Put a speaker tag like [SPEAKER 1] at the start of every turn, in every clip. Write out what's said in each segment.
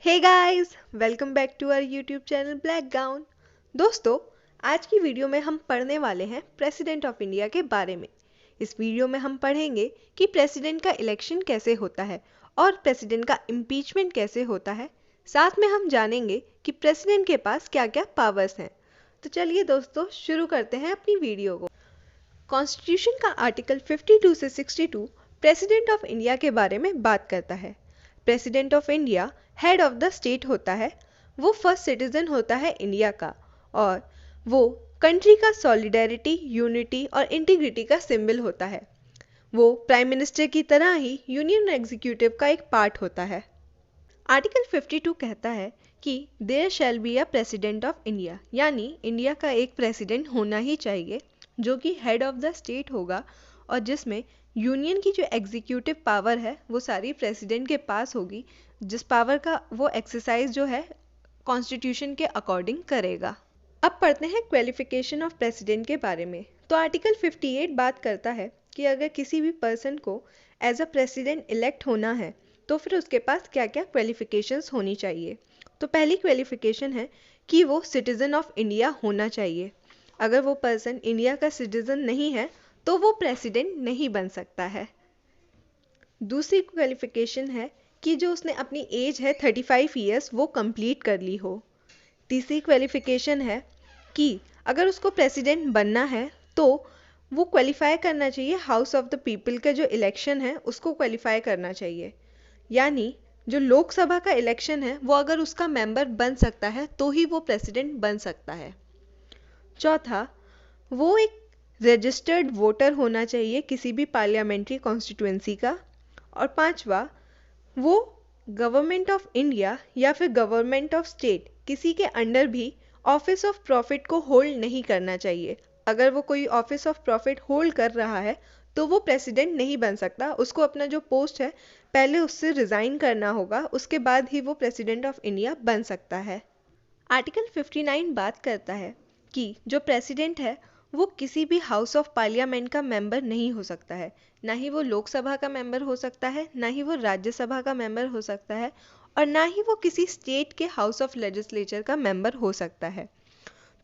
[SPEAKER 1] Hey guys, welcome back to our YouTube channel black gown. दोस्तों, आज की video में हम पढ़ने वाले हैं प्रेसिडेंट ऑफ इंडिया के बारे में। इस वीडियो में हम पढ़ेंगे कि प्रेसिडेंट का इलेक्शन कैसे होता है और प्रेसिडेंट का इम्पीचमेंट कैसे होता है। साथ में हम जानेंगे कि प्रेसिडेंट के पास क्या क्या पावर्स हैं। तो चलिए दोस्तों, शुरू करते हैं अपनी वीडियो को। कॉन्स्टिट्यूशन का आर्टिकल 52 से 62 प्रेसिडेंट ऑफ इंडिया के बारे में बात करता है। President of India head of the state होता है। वो फर्स्ट सिटीजन होता है इंडिया का और वो कंट्री का सॉलिडेरिटी, यूनिटी और इंटीग्रिटी का सिंबल होता है। वो प्राइम मिनिस्टर की तरह ही यूनियन एग्जीक्यूटिव का एक पार्ट होता है। आर्टिकल 52 कहता है कि there shall be a president of India, यानी इंडिया का एक प्रेसिडेंट होना ही चाहिए जो कि हेड ऑफ द स्टेट होगा और जिसमें यूनियन की जो एग्जीक्यूटिव पावर है वो सारी प्रेसिडेंट के पास होगी, जिस पावर का वो एक्सरसाइज जो है कॉन्स्टिट्यूशन के अकॉर्डिंग करेगा। अब पढ़ते हैं क्वालिफिकेशन ऑफ प्रेसिडेंट के बारे में। तो आर्टिकल 58 बात करता है कि अगर किसी भी पर्सन को एज अ प्रेसिडेंट इलेक्ट होना है तो फिर उसके पास क्या क्या क्वालिफिकेशंस होनी चाहिए। तो पहली क्वालिफिकेशन है कि वो सिटीज़न ऑफ इंडिया होना चाहिए। अगर वो पर्सन इंडिया का सिटीज़न नहीं है तो वो प्रेसिडेंट नहीं बन सकता है। दूसरी क्वालिफिकेशन है कि जो उसने अपनी एज है 35 ईयर्स वो कंप्लीट कर ली हो। तीसरी क्वालिफिकेशन है कि अगर उसको प्रेसिडेंट बनना है तो वो क्वालिफाई करना चाहिए हाउस ऑफ द पीपल का जो इलेक्शन है उसको क्वालिफाई करना चाहिए, यानी जो लोकसभा का इलेक्शन है वो अगर उसका मेंबर बन सकता है तो ही वो प्रेसिडेंट बन सकता है। चौथा, वो एक रजिस्टर्ड वोटर होना चाहिए किसी भी पार्लियामेंट्री कॉन्स्टिट्यूएंसी का। और पांचवा, वो गवर्नमेंट ऑफ इंडिया या फिर गवर्नमेंट ऑफ स्टेट किसी के अंडर भी ऑफिस ऑफ प्रॉफिट को होल्ड नहीं करना चाहिए। अगर वो कोई ऑफिस ऑफ प्रॉफिट होल्ड कर रहा है तो वो प्रेसिडेंट नहीं बन सकता। उसको अपना जो पोस्ट है पहले उससे रिज़ाइन करना होगा, उसके बाद ही वो प्रेसिडेंट ऑफ इंडिया बन सकता है। आर्टिकल 59 बात करता है कि जो प्रेसिडेंट है वो किसी भी हाउस ऑफ पार्लियामेंट का मेंबर नहीं हो सकता है। ना ही वो लोकसभा का मेंबर हो सकता है, ना ही वो राज्यसभा का मेंबर हो सकता है और ना ही वो किसी स्टेट के हाउस ऑफ लेजिस्लेचर का मेंबर हो सकता है।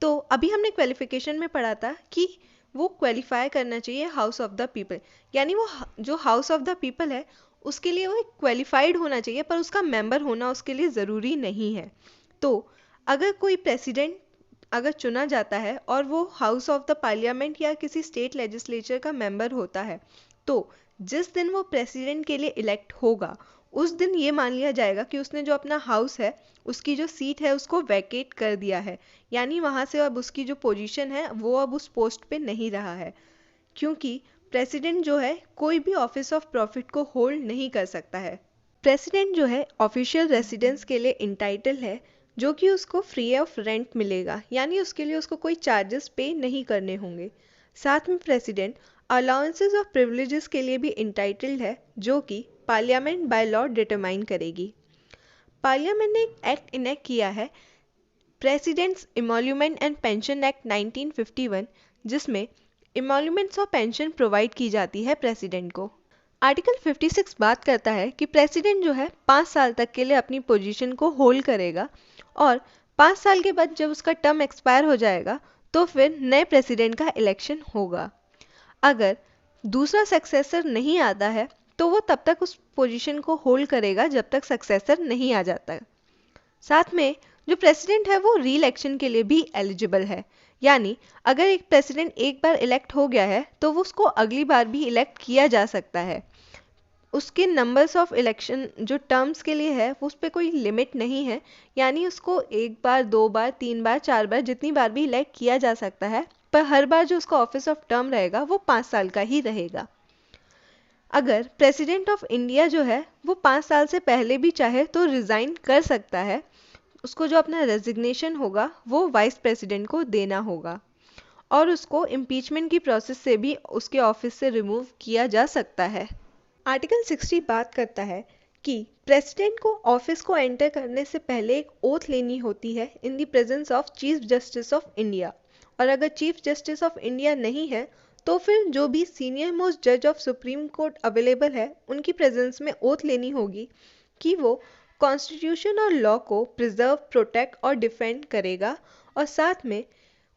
[SPEAKER 1] तो अभी हमने क्वालिफिकेशन में पढ़ा था कि वो क्वालिफाई करना चाहिए हाउस ऑफ द पीपल, यानी वो जो हाउस ऑफ द पीपल है उसके लिए वो एक क्वालिफाइड होना चाहिए, पर उसका मेंबर होना उसके लिए ज़रूरी नहीं है। तो अगर कोई प्रेसिडेंट अगर चुना जाता है और वो हाउस ऑफ द पार्लियामेंट या किसी स्टेट लेजिस्लेचर का मेंबर होता है तो जिस दिन वो प्रेसिडेंट के लिए इलेक्ट होगा उस दिन ये मान लिया जाएगा कि उसने जो अपना हाउस है उसकी जो सीट है उसको वैकेट कर दिया है, यानी वहाँ से अब उसकी जो पोजीशन है वो अब उस पोस्ट पे नहीं रहा है, क्योंकि प्रेसिडेंट जो है कोई भी ऑफिस ऑफ प्रॉफिट को होल्ड नहीं कर सकता है। प्रेसिडेंट जो है ऑफिशियल रेसिडेंस के लिए इंटाइटल है, जो कि उसको फ्री ऑफ रेंट मिलेगा, यानी उसके लिए उसको कोई चार्जेस पे नहीं करने होंगे। साथ में प्रेसिडेंट अलाउंसेस और प्रिविलेजेस के लिए भी इंटाइटल्ड है, जो कि पार्लियामेंट बाय लॉ डिटरमाइन करेगी। पार्लियामेंट ने एक एक्ट इनेक्ट किया है, प्रेसिडेंट्स इमोल्यूमेंट एंड पेंशन एक्ट 1951, जिसमें इमोल्यूमेंट्स और पेंशन प्रोवाइड की जाती है प्रेसिडेंट को। आर्टिकल 56 बात करता है कि प्रेसिडेंट जो है 5 साल तक के लिए अपनी पोजीशन को होल्ड करेगा और 5 साल के बाद जब उसका टर्म एक्सपायर हो जाएगा तो फिर नए प्रेसिडेंट का इलेक्शन होगा। अगर दूसरा सक्सेसर नहीं आता है तो वो तब तक उस पोजीशन को होल्ड करेगा जब तक सक्सेसर नहीं आ जाता। साथ में जो प्रेसिडेंट है वो री इलेक्शन के लिए भी एलिजिबल है, यानी अगर एक प्रेसिडेंट एक बार इलेक्ट हो गया है तो वो उसको अगली बार भी इलेक्ट किया जा सकता है। उसके नंबर्स ऑफ इलेक्शन जो टर्म्स के लिए है उस पर कोई लिमिट नहीं है, यानी उसको एक बार, दो बार, तीन बार, चार बार, जितनी बार भी इलेक्ट किया जा सकता है, पर हर बार जो उसका ऑफिस ऑफ टर्म रहेगा वो 5 साल का ही रहेगा। अगर प्रेसिडेंट ऑफ इंडिया जो है वो 5 साल से पहले भी चाहे तो रिज़ाइन कर सकता है, उसको जो अपना रेजिग्नेशन होगा वो वाइस प्रेसिडेंट को देना होगा और उसको इम्पीचमेंट की प्रोसेस से भी उसके ऑफिस से रिमूव किया जा सकता है। आर्टिकल 60 बात करता है कि प्रेसिडेंट को ऑफिस को एंटर करने से पहले एक ओथ लेनी होती है in the presence of chief justice of India, और अगर चीफ जस्टिस ऑफ इंडिया नहीं है तो फिर जो भी सीनियर मोस्ट जज ऑफ सुप्रीम कोर्ट अवेलेबल है उनकी प्रेजेंस में ओथ लेनी होगी कि वो कॉन्स्टिट्यूशन और लॉ को प्रिजर्व, प्रोटेक्ट और डिफेंड करेगा और साथ में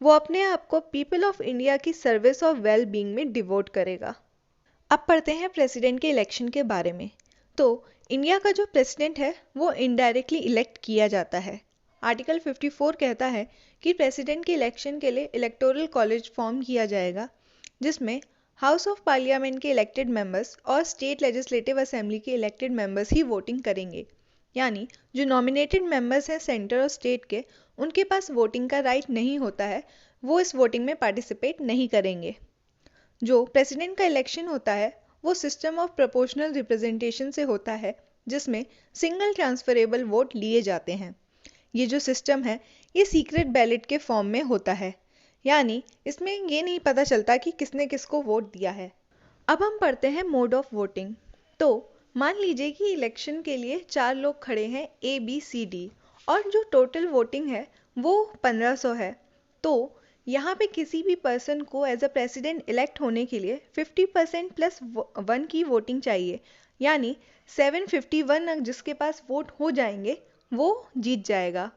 [SPEAKER 1] वो अपने आप को पीपल ऑफ इंडिया की सर्विस और वेल बीइंग में डिवोट करेगा। अब पढ़ते हैं प्रेसिडेंट के इलेक्शन के बारे में। तो इंडिया का जो प्रेसिडेंट है वो इनडायरेक्टली इलेक्ट किया जाता है। आर्टिकल 54 कहता है कि प्रेसिडेंट के इलेक्शन के लिए इलेक्टोरल कॉलेज फॉर्म किया जाएगा, जिसमें हाउस ऑफ पार्लियामेंट के इलेक्टेड मेंबर्स और स्टेट लेजिस्लेटिव असेंबली के इलेक्टेड मेंबर्स ही वोटिंग करेंगे। यानी जो नॉमिनेटेड मेंबर्स हैं सेंटर और स्टेट के, उनके पास वोटिंग का राइट नहीं होता है, वो इस वोटिंग में पार्टिसिपेट नहीं करेंगे। जो प्रेसिडेंट का इलेक्शन होता है वो सिस्टम ऑफ प्रोपोर्शनल रिप्रेजेंटेशन से होता है, जिसमें सिंगल ट्रांसफरेबल वोट लिए जाते हैं। ये जो सिस्टम है ये सीक्रेट बैलेट के फॉर्म में होता है, यानी इसमें ये नहीं पता चलता कि किसने किसको वोट दिया है। अब हम पढ़ते हैं मोड ऑफ वोटिंग। तो मान लीजिए कि इलेक्शन के लिए 4 लोग खड़े हैं ABCD और जो टोटल वोटिंग है वो 1500 है। तो यहाँ पे किसी भी पर्सन को एज अ प्रेसिडेंट इलेक्ट होने के लिए 50% प्लस 1 की वोटिंग चाहिए, यानी 751 जिसके पास वोट हो जाएंगे वो जीत जाएगा।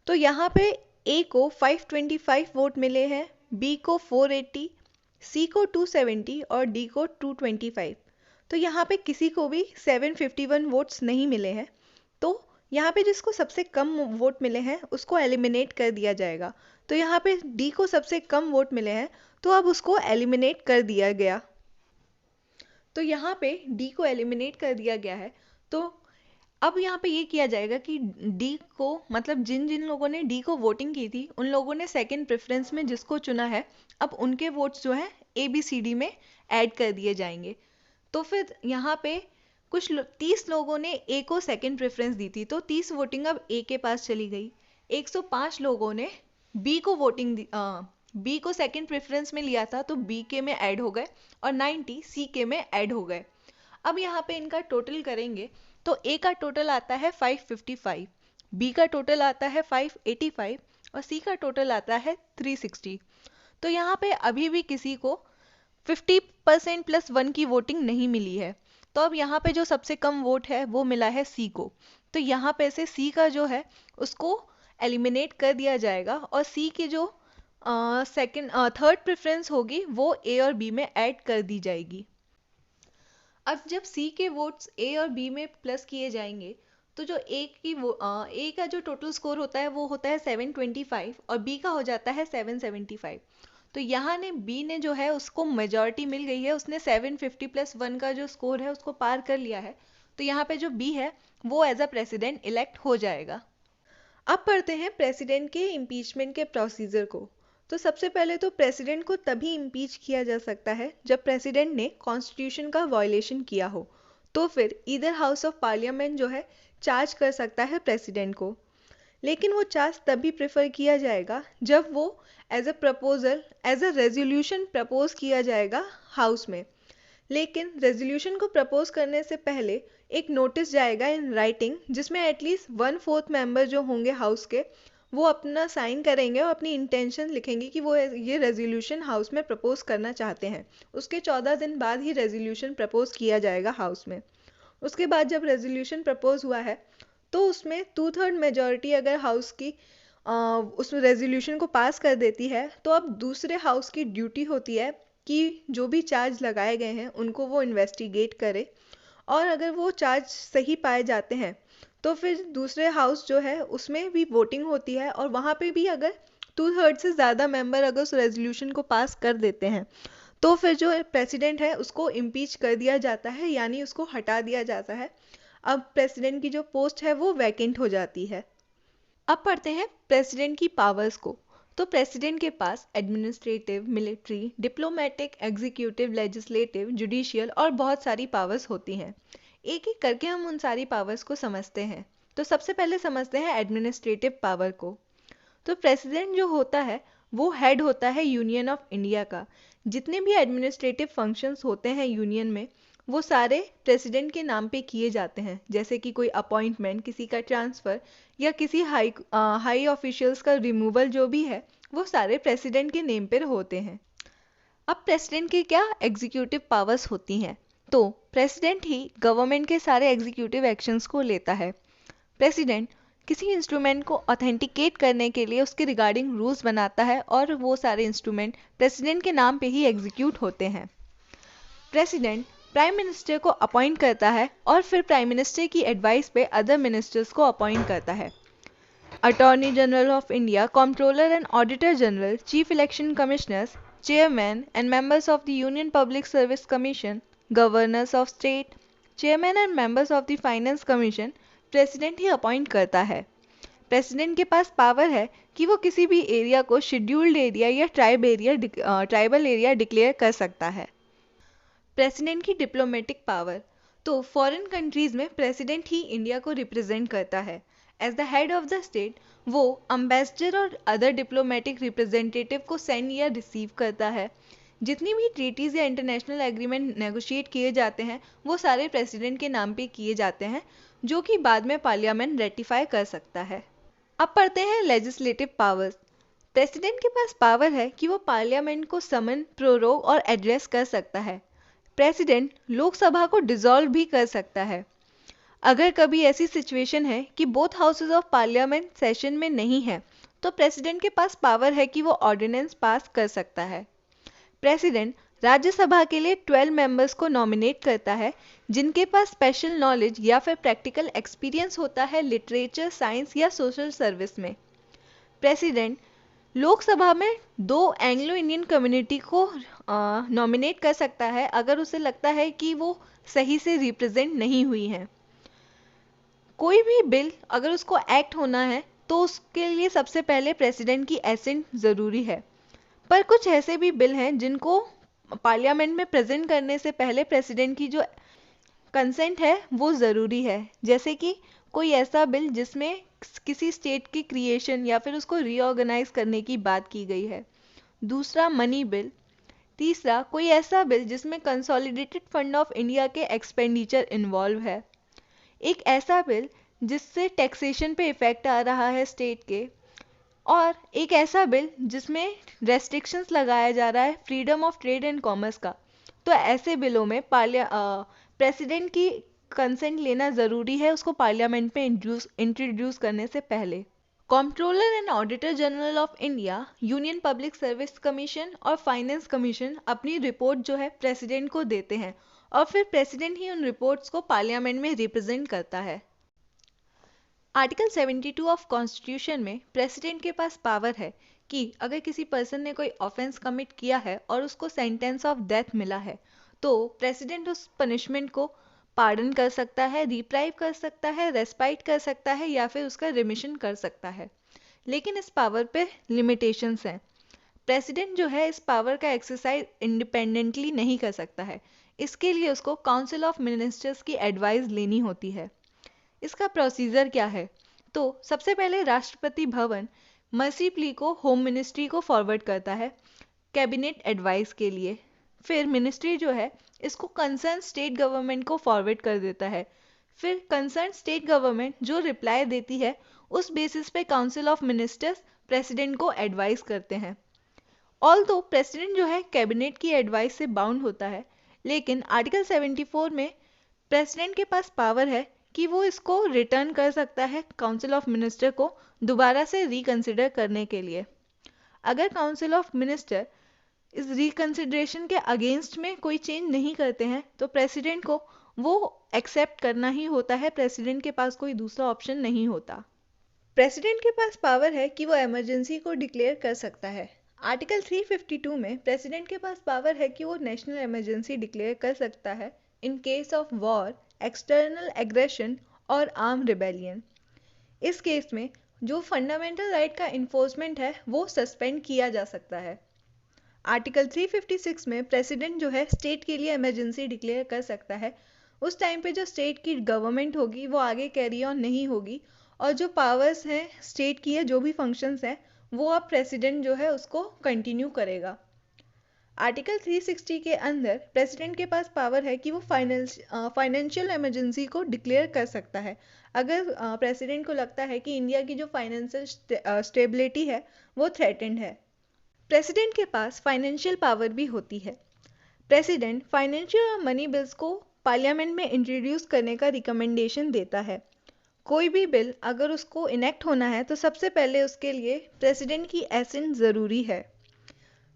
[SPEAKER 1] तो यहाँ पे A को 525 वोट मिले हैं, B को 480, C को 270 और D को 225। तो यहाँ पे किसी को भी 751 वोट्स नहीं मिले हैं। तो यहाँ पे जिसको सबसे कम वोट मिले हैं उसको एलिमिनेट कर दिया जाएगा। तो यहाँ पे डी को सबसे कम वोट मिले हैं तो अब उसको एलिमिनेट कर दिया गया। तो यहाँ पे डी को एलिमिनेट कर दिया गया है। तो अब यहाँ पे ये किया जाएगा कि डी को, मतलब जिन जिन लोगों ने डी को वोटिंग की थी उन लोगों ने सेकंड प्रेफरेंस में जिसको चुना है, अब उनके वोट्स जो है ABCD में ऐड कर दिए जाएंगे। तो फिर यहाँ पे कुछ 30 लोगों ने ए को सेकंड प्रेफरेंस दी थी, तो 30 वोटिंग अब ए के पास चली गई। 105 लोगों ने बी को वोटिंग दी, बी को सेकंड प्रेफरेंस में लिया था तो बी के में ऐड हो गए और 90 सी के में ऐड हो गए। अब यहाँ पे इनका टोटल करेंगे तो ए का टोटल आता है 555, बी का टोटल आता है 585 और सी का टोटल आता है 360। तो यहाँ पे अभी भी किसी को 50% प्लस 1 की वोटिंग नहीं मिली है। तो अब यहाँ पे जो सबसे कम वोट है वो मिला है सी को। तो यहाँ पे से सी का जो है उसको एलिमिनेट कर दिया जाएगा और सी की जो थर्ड प्रेफरेंस होगी वो ए और बी में ऐड कर दी जाएगी। अब जब सी के वोट्स ए और बी में प्लस किए जाएंगे तो जो ए का जो टोटल स्कोर होता है वो होता है 725 और बी का हो जाता है 775। तो यहाँ ने बी ने जो है उसको मेजॉरिटी मिल गई है, उसने 750 प्लस 1 का जो स्कोर है उसको पार कर लिया है। तो यहाँ पे जो बी है वो एज अ प्रेसिडेंट इलेक्ट हो जाएगा। अब पढ़ते हैं प्रेसिडेंट के इम्पीचमेंट के प्रोसीजर को। तो सबसे पहले तो प्रेसिडेंट को तभी इम्पीच किया जा सकता है जब प्रेसिडेंट ने कॉन्स्टिट्यूशन का वायलेशन किया हो। तो फिर इधर हाउस ऑफ पार्लियामेंट जो है चार्ज कर सकता है प्रेसिडेंट को, लेकिन वो चार्ज तभी प्रेफर किया जाएगा जब वो as a proposal, as a resolution propose किया जाएगा हाउस में। लेकिन रेजोल्यूशन को प्रपोज करने से पहले एक नोटिस जाएगा इन राइटिंग, जिसमें एटलीस्ट 1/4 मेंबर जो होंगे हाउस के वो अपना साइन करेंगे और अपनी इंटेंशन लिखेंगे कि वो ये रेजोल्यूशन हाउस में प्रपोज करना चाहते हैं। उसके 14 दिन बाद ही रेजोल्यूशन प्रपोज किया जाएगा हाउस में। उसके बाद जब रेजोल्यूशन प्रपोज हुआ है तो उसमें 2/3 मेजॉरिटी अगर हाउस की उस रेजोल्यूशन को पास कर देती है तो अब दूसरे हाउस की ड्यूटी होती है कि जो भी चार्ज लगाए गए हैं उनको वो इन्वेस्टिगेट करे, और अगर वो चार्ज सही पाए जाते हैं तो फिर दूसरे हाउस जो है उसमें भी वोटिंग होती है और वहाँ पे भी अगर 2/3 से ज़्यादा मेंबर अगर उस रेजोल्यूशन को पास कर देते हैं तो फिर जो प्रेसिडेंट है उसको इम्पीच कर दिया जाता है, यानी उसको हटा दिया जाता है। अब प्रेसिडेंट की जो पोस्ट है वो वैकेंट हो जाती है। अब पढ़ते हैं प्रेसिडेंट की पावर्स को। तो प्रेसिडेंट के पास administrative, military, diplomatic, executive, legislative, judicial और बहुत सारी पावर्स होती हैं। एक एक करके हम उन सारी पावर्स को समझते हैं। तो सबसे पहले समझते हैं एडमिनिस्ट्रेटिव पावर को। तो प्रेसिडेंट जो होता है वो हेड होता है यूनियन ऑफ इंडिया का। जितने भी एडमिनिस्ट्रेटिव फंक्शंस होते हैं यूनियन में वो सारे प्रेसिडेंट के नाम पे किए जाते हैं, जैसे कि कोई अपॉइंटमेंट, किसी का ट्रांसफ़र या किसी हाई ऑफिशियल्स का रिमूवल जो भी है वो सारे प्रेसिडेंट के नेम पर होते हैं। अब प्रेसिडेंट की क्या एग्जीक्यूटिव पावर्स होती हैं। तो प्रेसिडेंट ही गवर्नमेंट के सारे एग्जीक्यूटिव एक्शंस को लेता है। प्रेसिडेंट किसी इंस्ट्रूमेंट को ऑथेंटिकेट करने के लिए उसके रिगार्डिंग रूल्स बनाता है और वो सारे इंस्ट्रूमेंट प्रेसिडेंट के नाम पे ही एग्जीक्यूट होते हैं। प्रेसिडेंट प्राइम मिनिस्टर को अपॉइंट करता है और फिर प्राइम मिनिस्टर की एडवाइस पे अदर मिनिस्टर्स को अपॉइंट करता है। Attorney general of India, controller and auditor general, chief election commissioners, chairman and members of the union public service commission, governors of state, chairman and members of the finance commission president ही appoint करता है। President के पास power है कि वो किसी भी area को शेड्यूल्ड एरिया या ट्राइबल एरिया डिक्लेयर कर सकता है। प्रेसिडेंट की डिप्लोमेटिक पावर, तो फॉरेन कंट्रीज में प्रेसिडेंट ही इंडिया को रिप्रेजेंट करता है। As the head of the state वो अम्बेसडर और अदर डिप्लोमेटिक रिप्रेजेंटेटिव को सेंड या रिसीव करता है। जितनी भी ट्रीटीज या इंटरनेशनल एग्रीमेंट नेगोशिएट किए जाते हैं वो सारे प्रेसिडेंट के नाम पे किए जाते हैं, जो कि बाद में पार्लियामेंट रेटिफाई कर सकता है। अब पढ़ते हैं लेजिस्लेटिव पावर्स। प्रेसिडेंट के पास पावर है कि वो पार्लियामेंट को समन, प्रोरोग और एड्रेस कर सकता है। प्रेसिडेंट लोकसभा को डिसॉल्व भी कर सकता है। अगर कभी ऐसी सिचुएशन है कि both houses of parliament session में नहीं है तो प्रेसिडेंट के पास पावर है कि वो ऑर्डिनेंस पास कर सकता है। प्रेसिडेंट राज्यसभा के लिए 12 मेंबर्स को नॉमिनेट करता है जिनके पास स्पेशल नॉलेज या फिर प्रैक्टिकल एक्सपीरियंस होता है लिटरेचर, साइंस या सोशल सर्विस में। प्रेसिडेंट लोकसभा में 2 एंग्लो इंडियन कम्युनिटी को नॉमिनेट कर सकता है अगर उसे लगता है कि वो सही से रिप्रेजेंट नहीं हुई हैं। कोई भी बिल अगर उसको एक्ट होना है तो उसके लिए सबसे पहले प्रेसिडेंट की एसेंट ज़रूरी है। पर कुछ ऐसे भी बिल हैं जिनको पार्लियामेंट में प्रेजेंट करने से पहले प्रेसिडेंट की जो कंसेंट है वो ज़रूरी है। जैसे कि कोई ऐसा बिल जिसमें किसी स्टेट की क्रिएशन या फिर उसको रीऑर्गेनाइज करने की बात की गई है। दूसरा, मनी बिल। तीसरा, कोई ऐसा बिल जिसमें कंसोलिडेटेड फंड ऑफ इंडिया के एक्सपेंडिचर इन्वॉल्व है। एक ऐसा बिल जिससे टैक्सेशन पे इफेक्ट आ रहा है स्टेट के। और एक ऐसा बिल जिसमें रेस्ट्रिक्शंस लगाया जा रहा है freedom of trade and commerce का। तो ऐसे बिलों में प्रेसिडेंट की कंसेंट लेना ज़रूरी है उसको पार्लियामेंट में इंट्रोड्यूस करने से पहले। Controller and auditor general of India, union public service commission और फाइनेंस कमीशन अपनी रिपोर्ट जो है प्रेसिडेंट को देते हैं और फिर प्रेसिडेंट ही उन रिपोर्ट्स को पार्लियामेंट में रिप्रेजेंट करता है। आर्टिकल 72 ऑफ कॉन्स्टिट्यूशन में प्रेसिडेंट के पास पावर है कि अगर किसी पर्सन ने कोई ऑफेंस कमिट किया है और उसको सेंटेंस ऑफ डेथ मिला है तो प्रेसिडेंट उस पनिशमेंट को पार्डन कर सकता है, रिप्राइव कर सकता है, रेस्पाइट कर सकता है या फिर उसका रिमिशन कर सकता है। लेकिन इस पावर पे लिमिटेशंस हैं। प्रेसिडेंट जो है इस पावर का एक्सरसाइज इंडिपेंडेंटली नहीं कर सकता है। इसके लिए उसको काउंसिल ऑफ मिनिस्टर्स की एडवाइस लेनी होती है। इसका प्रोसीजर क्या है? तो सबसे पहले राष्ट्रपति भवन मर्सी प्ली को होम मिनिस्ट्री को फॉरवर्ड करता है कैबिनेट एडवाइस के लिए। फिर मिनिस्ट्री जो है इसको कंसर्न स्टेट गवर्नमेंट को फॉरवर्ड कर देता है। फिर कंसर्न स्टेट गवर्नमेंट जो रिप्लाई देती है उस बेसिस पे काउंसिल ऑफ मिनिस्टर्स प्रेसिडेंट को एडवाइस करते हैं। ऑल्दो प्रेसिडेंट जो है कैबिनेट की एडवाइस से बाउंड होता है, लेकिन आर्टिकल 74 में प्रेसिडेंट के पास पावर है कि वो इसको रिटर्न कर सकता है काउंसिल ऑफ मिनिस्टर को दोबारा से रिकंसिडर करने के लिए। अगर काउंसिल ऑफ मिनिस्टर इस रिकंसिडरेशन के अगेंस्ट में कोई चेंज नहीं करते हैं तो प्रेसिडेंट को वो एक्सेप्ट करना ही होता है। प्रेसिडेंट के पास कोई दूसरा ऑप्शन नहीं होता। प्रेसिडेंट के पास पावर है कि वो इमरजेंसी को डिक्लेयर कर सकता है। आर्टिकल 352 में प्रेसिडेंट के पास पावर है कि वो नेशनल इमरजेंसी डिक्लेयर कर सकता है in case of war, external aggression और आर्म रिबेलियन। इस केस में जो फंडामेंटल राइट का इन्फोर्समेंट है वो सस्पेंड किया जा सकता है। आर्टिकल 356 में प्रेसिडेंट जो है स्टेट के लिए इमरजेंसी डिक्लेयर कर सकता है। उस टाइम पे जो स्टेट की गवर्नमेंट होगी वो आगे कैरी ऑन नहीं होगी और जो पावर्स हैं स्टेट की है, जो भी फंक्शंस हैं वो अब प्रेसिडेंट जो है उसको कंटिन्यू करेगा। आर्टिकल 360 के अंदर प्रेसिडेंट के पास पावर है कि वो फाइनेंशियल इमरजेंसी को डिक्लेयर कर सकता है अगर प्रेसिडेंट को लगता है कि इंडिया की जो फाइनेंशियल स्टेबिलिटी है वो थ्रेटेंड है। प्रेसिडेंट के पास फाइनेंशियल पावर भी होती है। प्रेसिडेंट फाइनेंशियल और मनी बिल्स को पार्लियामेंट में इंट्रोड्यूस करने का रिकमेंडेशन देता है। कोई भी बिल अगर उसको इनेक्ट होना है तो सबसे पहले उसके लिए प्रेसिडेंट की एसेंट ज़रूरी है।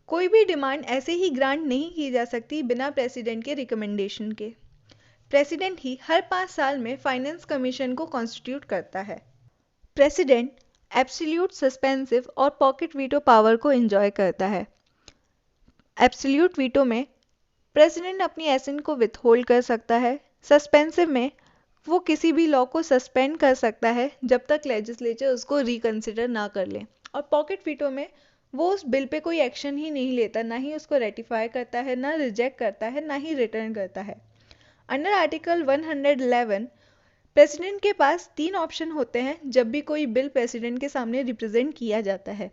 [SPEAKER 1] कोई भी डिमांड ऐसे ही ग्रांट नहीं की जा सकती बिना प्रेसिडेंट के रिकमेंडेशन के। प्रेसिडेंट ही हर 5 साल में फाइनेंस कमीशन को कॉन्स्टिट्यूट करता है। प्रेसिडेंट एब्सोल्यूट, सस्पेंसिव और पॉकेट वीटो पावर को एंजॉय करता है। एब्सोल्यूट वीटो में प्रेसिडेंट अपनी एसेंट को विथहोल्ड कर सकता है। सस्पेंसिव में वो किसी भी लॉ को सस्पेंड कर सकता है जब तक लेजिस्लेचर उसको रिकंसिडर ना कर ले। और पॉकेट वीटो में वो उस बिल पे कोई एक्शन ही नहीं लेता, ना ही उसको रेटिफाई करता है, ना रिजेक्ट करता है, ना ही रिटर्न करता है। अंडर आर्टिकल 111 प्रेसिडेंट के पास 3 ऑप्शन होते हैं जब भी कोई बिल प्रेसिडेंट के सामने रिप्रेजेंट किया जाता है।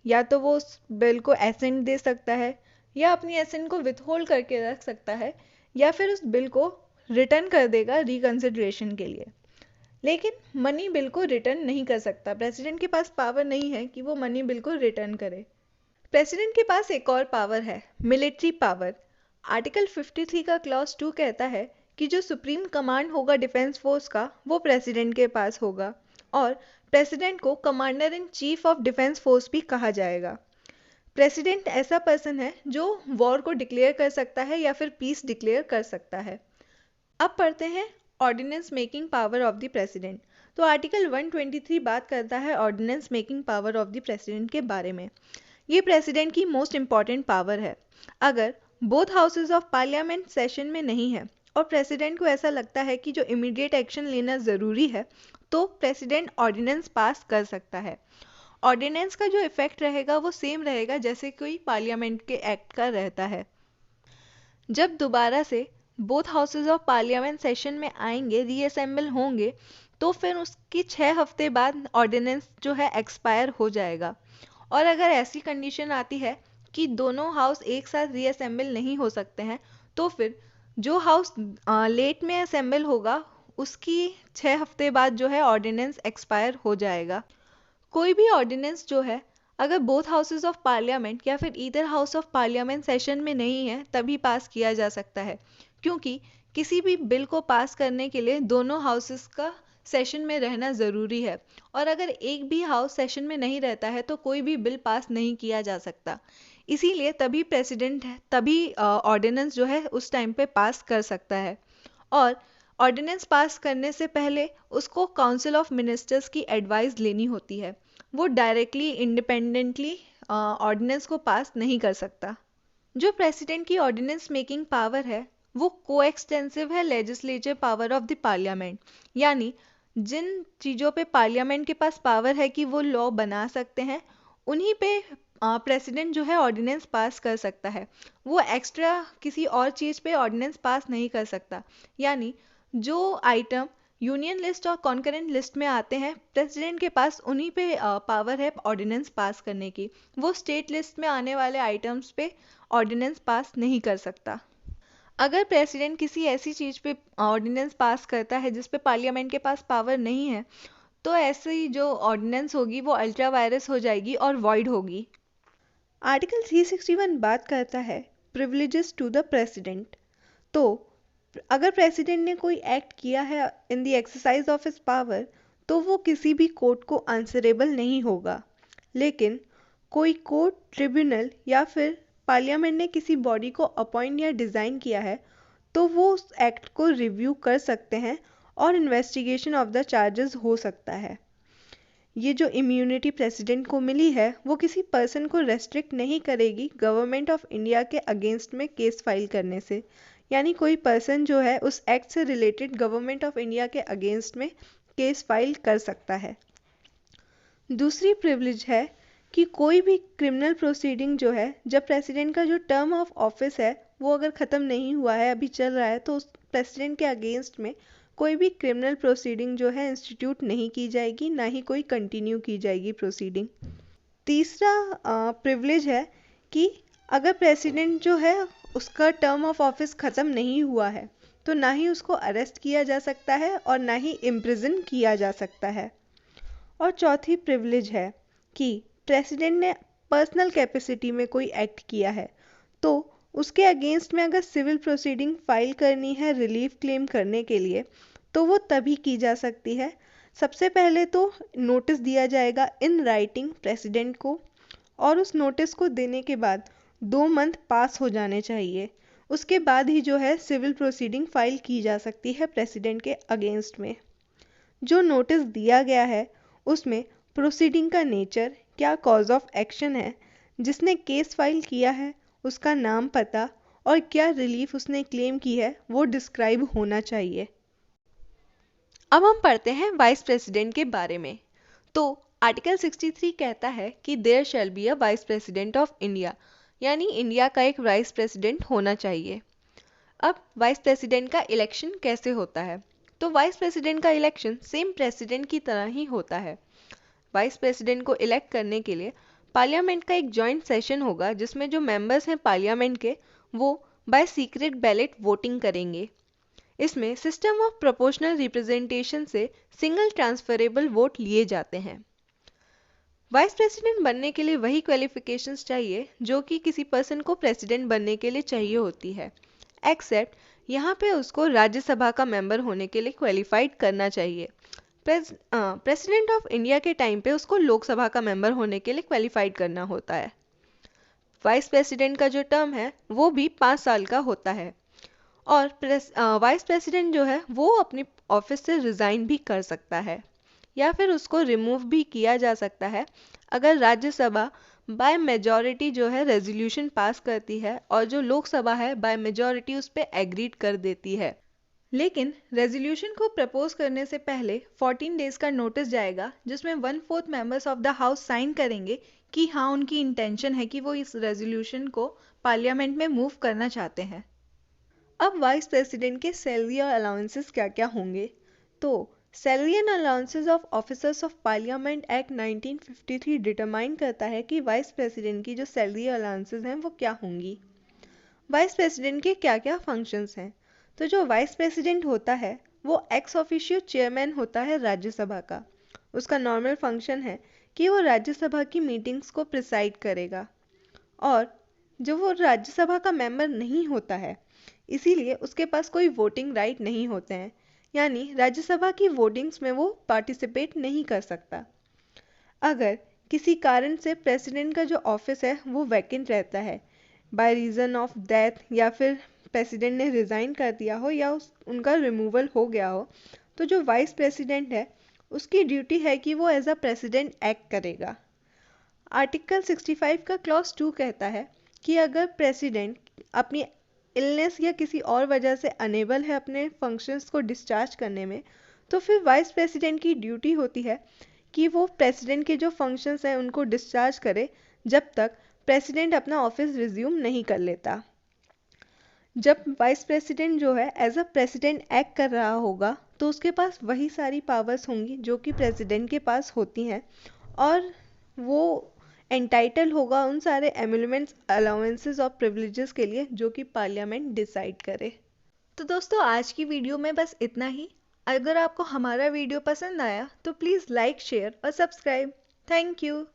[SPEAKER 1] या तो वो उस बिल को एसेंट दे सकता है, या अपनी एसेंट को विथहोल्ड करके रख सकता है, या फिर उस बिल को रिटर्न कर देगा रिकंसिडरेशन के लिए। लेकिन मनी बिल को रिटर्न नहीं कर सकता। प्रेसिडेंट के पास पावर नहीं है कि वो मनी बिल को रिटर्न करे। प्रेसिडेंट के पास एक और पावर है, मिलिट्री पावर। आर्टिकल 53 का क्लॉज 2 कहता है कि जो सुप्रीम कमांड होगा डिफेंस फोर्स का वो प्रेसिडेंट के पास होगा, और प्रेसिडेंट को commander in chief of defence force भी कहा जाएगा। प्रेसिडेंट ऐसा पर्सन है जो वॉर को डिक्लेयर कर सकता है या फिर पीस डिक्लेयर कर सकता है। अब पढ़ते हैं ordinance making power of the president. तो आर्टिकल 123 बात करता है ordinance making power of the president के बारे में। ये प्रेसिडेंट की मोस्ट इंपॉर्टेंट पावर है। अगर both houses of parliament session में नहीं है और प्रेसिडेंट को ऐसा लगता है कि जो इमीडिएट एक्शन लेना ज़रूरी है, तो प्रेसिडेंट ऑर्डिनेंस पास कर सकता है। ऑर्डिनेंस का जो इफेक्ट रहेगा वो सेम रहेगा जैसे कोई पार्लियामेंट के एक्ट का रहता है। जब दोबारा से both houses of parliament session में आएंगे, रीअसेंबल होंगे, तो फिर उसकी 6 हफ्ते बाद ऑर्डिनेंस जो है एक्सपायर हो जाएगा। और अगर ऐसी कंडीशन आती है कि दोनों हाउस एक साथ रीअसेंबल नहीं हो सकते हैं, तो फिर जो हाउस लेट में असेंबल होगा उसकी 6 हफ्ते बाद जो है ऑर्डिनेंस एक्सपायर हो जाएगा। कोई भी ऑर्डिनेंस जो है अगर बोथ हाउसेज ऑफ पार्लियामेंट या फिर either house of parliament session में नहीं है तभी पास किया जा सकता है, क्योंकि किसी भी बिल को पास करने के लिए दोनों हाउसेस का सेशन में रहना ज़रूरी है। और अगर एक भी हाउस सेशन में नहीं रहता है तो कोई भी बिल पास नहीं किया जा सकता। इसीलिए तभी प्रेसिडेंट है, तभी ऑर्डिनेंस जो है उस टाइम पे पास कर सकता है। और ऑर्डिनेंस पास करने से पहले उसको काउंसिल ऑफ मिनिस्टर्स की एडवाइस लेनी होती है। वो डायरेक्टली इंडिपेंडेंटली ऑर्डिनेंस को पास नहीं कर सकता। जो प्रेसिडेंट की ऑर्डिनेंस मेकिंग पावर है वो कोएक्सटेंसिव है legislative power of the parliament. यानी जिन चीज़ों पे पार्लियामेंट के पास पावर है कि वो लॉ बना सकते हैं, उन्हीं पे प्रेसिडेंट जो है ऑर्डिनेंस पास कर सकता है। वो एक्स्ट्रा किसी और चीज़ पे ऑर्डिनेंस पास नहीं कर सकता। यानी जो आइटम यूनियन लिस्ट और कॉन्करेंट लिस्ट में आते हैं, प्रेसिडेंट के पास उन्हीं पे पावर है ऑर्डिनेंस पास करने की। वो स्टेट लिस्ट में आने वाले आइटम्स पे ऑर्डिनेंस पास नहीं कर सकता। अगर प्रेसिडेंट किसी ऐसी चीज़ पे ऑर्डिनेंस पास करता है जिस पे पार्लियामेंट के पास पावर नहीं है, तो ऐसी जो ऑर्डिनेंस होगी वो अल्ट्रा वायरस हो जाएगी और वॉइड होगी। आर्टिकल 361 बात करता है प्रिविलेजेस टू द प्रेसिडेंट। तो अगर प्रेसिडेंट ने कोई एक्ट किया है in the exercise of his power, तो वो किसी भी कोर्ट को आंसरेबल नहीं होगा। लेकिन कोई कोर्ट, ट्रिब्यूनल या फिर पार्लियामेंट ने किसी बॉडी को अपॉइंट या डिज़ाइन किया है, तो वो उस एक्ट को रिव्यू कर सकते हैं और इन्वेस्टिगेशन ऑफ द चार्जेस हो सकता है। ये जो इम्यूनिटी प्रेसिडेंट को मिली है वो किसी पर्सन को रेस्ट्रिक्ट नहीं करेगी गवर्नमेंट ऑफ इंडिया के अगेंस्ट में केस फाइल करने से। यानी कोई पर्सन जो है उस एक्ट से रिलेटेड गवर्नमेंट ऑफ इंडिया के अगेंस्ट में केस फाइल कर सकता है। दूसरी प्रिविलेज है कि कोई भी क्रिमिनल प्रोसीडिंग जो है, जब प्रेसिडेंट का जो टर्म ऑफ ऑफिस है वो अगर ख़त्म नहीं हुआ है, अभी चल रहा है, तो उस प्रेसिडेंट के अगेंस्ट में कोई भी क्रिमिनल प्रोसीडिंग जो है इंस्टीट्यूट नहीं की जाएगी, ना ही कोई कंटिन्यू की जाएगी प्रोसीडिंग। तीसरा प्रिविलेज है कि अगर प्रेसिडेंट जो है उसका टर्म ऑफ ऑफिस ख़त्म नहीं हुआ है, तो ना ही उसको अरेस्ट किया जा सकता है और ना ही इम्प्रिजन किया जा सकता है। और चौथी प्रिविलेज है कि प्रेसिडेंट ने पर्सनल कैपेसिटी में कोई एक्ट किया है, तो उसके अगेंस्ट में अगर सिविल प्रोसीडिंग फाइल करनी है रिलीफ क्लेम करने के लिए, तो वो तभी की जा सकती है सबसे पहले तो नोटिस दिया जाएगा इन राइटिंग प्रेसिडेंट को, और उस नोटिस को देने के बाद 2 मंथ पास हो जाने चाहिए। उसके बाद ही जो है सिविल प्रोसीडिंग फाइल की जा सकती है प्रेसिडेंट के अगेंस्ट में। जो नोटिस दिया गया है उसमें प्रोसीडिंग का नेचर, क्या कॉज ऑफ एक्शन है, जिसने केस फाइल किया है उसका नाम पता और क्या रिलीफ उसने क्लेम की है वो डिस्क्राइब होना चाहिए। अब हम पढ़ते हैं वाइस प्रेसिडेंट के बारे में। तो आर्टिकल 63 कहता है कि there shall be a vice president of India, यानी इंडिया का एक वाइस प्रेसिडेंट होना चाहिए। अब वाइस प्रेसिडेंट का इलेक्शन कैसे होता है? तो वाइस प्रेसिडेंट का इलेक्शन सेम प्रेसिडेंट की तरह ही होता है। वाइस प्रेसिडेंट को इलेक्ट करने के लिए पार्लियामेंट का एक जॉइंट सेशन होगा जिसमें जो मेंबर्स हैं पार्लियामेंट के वो बाय सीक्रेट बैलेट वोटिंग करेंगे। इसमें सिस्टम ऑफ प्रोपोर्शनल रिप्रेजेंटेशन से सिंगल ट्रांसफरेबल वोट लिए जाते हैं। वाइस प्रेसिडेंट बनने के लिए वही क्वालिफिकेशंस चाहिए जो कि किसी पर्सन को प्रेसिडेंट बनने के लिए चाहिए होती है, एक्सेप्ट यहाँ पे उसको राज्यसभा का मेंबर होने के लिए क्वालिफाइड करना चाहिए। प्रेसिडेंट ऑफ इंडिया के टाइम पे उसको लोकसभा का मेंबर होने के लिए क्वालिफाइड करना होता है। वाइस प्रेसिडेंट का जो टर्म है वो भी 5 साल का होता है, और वाइस प्रेसिडेंट जो है वो अपनी ऑफिस से रिज़ाइन भी कर सकता है या फिर उसको रिमूव भी किया जा सकता है अगर राज्यसभा बाय मेजॉरिटी जो है रेजोल्यूशन पास करती है और जो लोकसभा है बाय मेजॉरिटी उस पर एग्रीड कर देती है। लेकिन रेजोल्यूशन को प्रपोज करने से पहले 14 डेज का नोटिस जाएगा जिसमें 1/4 members of the house sign करेंगे कि हाँ उनकी इंटेंशन है कि वो इस रेजोल्यूशन को पार्लियामेंट में मूव करना चाहते हैं। अब वाइस प्रेसिडेंट के सैलरी और अलाउंसेस क्या क्या होंगे? तो salary and allowances of officers of parliament act 1953 determine करता है कि वाइस प्रेसिडेंट की जो सैलरी और अलाउंसेस हैं वो क्या होंगी। वाइस प्रेसिडेंट के क्या क्या फंक्शंस हैं? तो जो वाइस प्रेसिडेंट होता है वो एक्स ऑफिशियो चेयरमैन होता है राज्यसभा का। उसका नॉर्मल फंक्शन है कि वो राज्यसभा की मीटिंग्स को प्रिसाइड करेगा, और जो वो राज्यसभा का मेंबर नहीं होता है इसीलिए उसके पास कोई वोटिंग राइट नहीं होते हैं, यानी राज्यसभा की वोटिंग्स में वो पार्टिसिपेट नहीं कर सकता। अगर किसी कारण से प्रेसिडेंट का जो ऑफिस है वो वैकेंट रहता है बाय रीज़न ऑफ डेथ, या फिर प्रेसिडेंट ने रिज़ाइन कर दिया हो या उनका रिमूवल हो गया हो, तो जो वाइस प्रेसिडेंट है उसकी ड्यूटी है कि वो एज अ प्रेसिडेंट एक्ट करेगा। आर्टिकल 65 का क्लॉज 2 कहता है कि अगर प्रेसिडेंट अपनी इलनेस या किसी और वजह से अनेबल है अपने फंक्शंस को डिस्चार्ज करने में, तो फिर वाइस प्रेसिडेंट की ड्यूटी होती है कि वो प्रेसिडेंट के जो फंक्शंस हैं उनको डिस्चार्ज करे जब तक प्रेसिडेंट अपना ऑफिस रिज्यूम नहीं कर लेता। जब वाइस प्रेसिडेंट जो है एज अ प्रेसिडेंट एक्ट कर रहा होगा तो उसके पास वही सारी पावर्स होंगी जो कि प्रेसिडेंट के पास होती हैं, और वो एंटाइटल होगा उन सारे एमिलमेंट्स, अलाउंसेस और प्रिविलेजेस के लिए जो कि पार्लियामेंट डिसाइड करे। तो दोस्तों आज की वीडियो में बस इतना ही। अगर आपको हमारा वीडियो पसंद आया तो प्लीज़ लाइक, शेयर और सब्सक्राइब। Thank you.